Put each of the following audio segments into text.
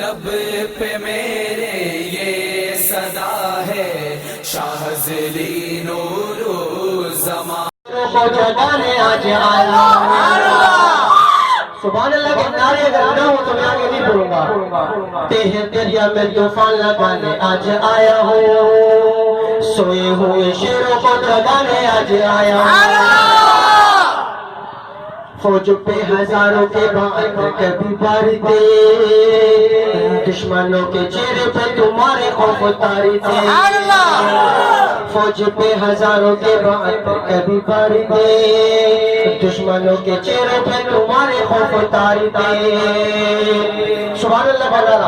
لب پہ میرے یہ صدا ہے شاہزلی نور زمان کو جگانے آج آیا سبحان اللہ کے نعرے اگر نہ ہو تو میں آگے نہیں بولوں گا تیرے دریا میں طوفان لگانے آج آیا ہوں سوئے ہوئے شیروں کو جگانے آج آیا فوج پہ ہزاروں کے بعد کبھی باری دے دشمنوں کے چہرے پہ تمہارے خوف اتاری دے فوج پہ ہزاروں کے بعد کبھی باری دے دشمنوں کے چہرے پہ تمہارے خوف اتاری دے سبحان اللہ بولا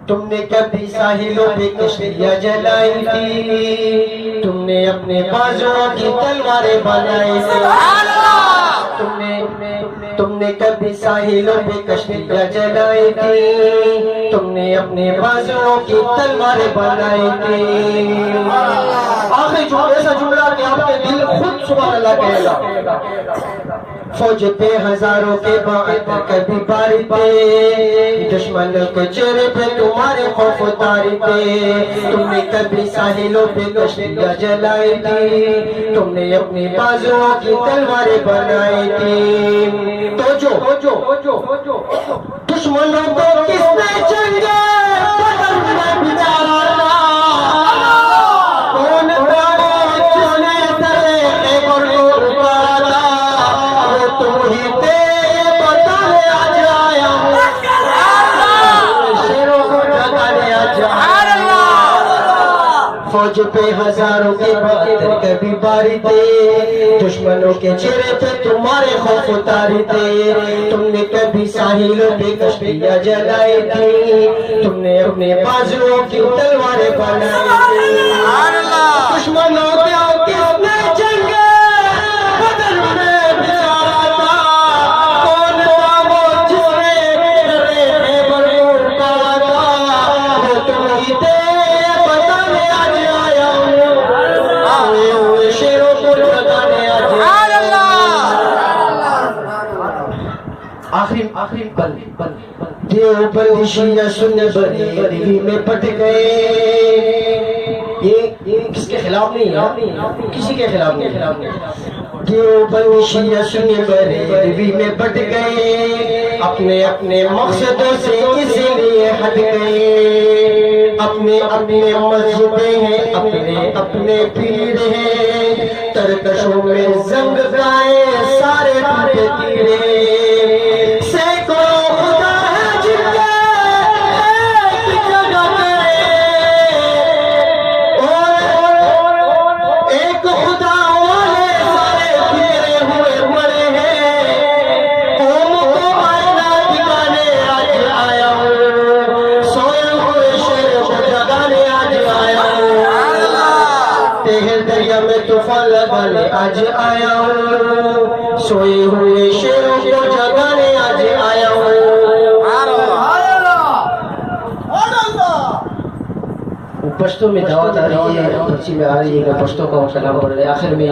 تم نے کبھی ساحلوں پہ کشتیاں جلائی تھی تم نے اپنے بازوؤں کی تلواریں بنائی تم نے کبھی ساحلوں پہ کشتیاں جلائی تھی تم نے اپنے بازوؤں کی تلواریں بنائی تھی آخری ایسا جملہ کہ آپ کے دل خود سبحان اللہ کہے گا فوج پہ ہزاروں کے بعد کبھی باری دے دشمنوں کے چہرے پہ تمہارے خوف اتاری دے تم نے کبھی ساحلوں پہ کشتیاں جلائی تھی تم نے اپنی بازوؤں کی تلواریں بنائی تھی تو جو دشمنوں کو کس نے جنگے بدر میں بچارا کون جس نے سرے خیبر کو اتارا تم ہی تے بتانے آج آیا شیروں کو جگانے آج آیا فوج پہ ہزاروں کے بعد کبھی باری دے دشمنوں کے چہرے پہ تمہارے خوف اتاری دے تم نے کبھی ساحلوں پہ کشتیاں جلائی تھی تم نے اپنے بازوؤں کی تلواریں بنائی تھی دشمنوں کے کس نے جنگے بدر میں بچارا تھا کون تھا وہ جس نے خیبر کو اتارا تھا وہ تم ہی تھے بتانے آج آیا ہوں آئے ہوئے شیروں کو جگانے آج آخری پل دیوبند شیعہ سنی بریلوی میں پٹ گئے یہ کس کے خلاف نہیں ہے کسی کے خلاف نہیں دیوبند شیعہ سنی بریلوی میں پٹ گئے اپنے اپنے مقصدوں سے اسی لیے ہٹ گئے اپنے اپنے مذہبیں ہیں اپنے اپنے پیر ہیں ترکشوں میں زنگ گائے سارے ٹوٹے تیرے طوفان لگانے آج آیا ہوں سوئے ہوئے شیروں کو جگانے آج آیا ہوں پشتو میں دعوت آ رہی ہے پرچی میں آ رہی ہے کہ پشتو کا کلام پڑھ رہے آخر میں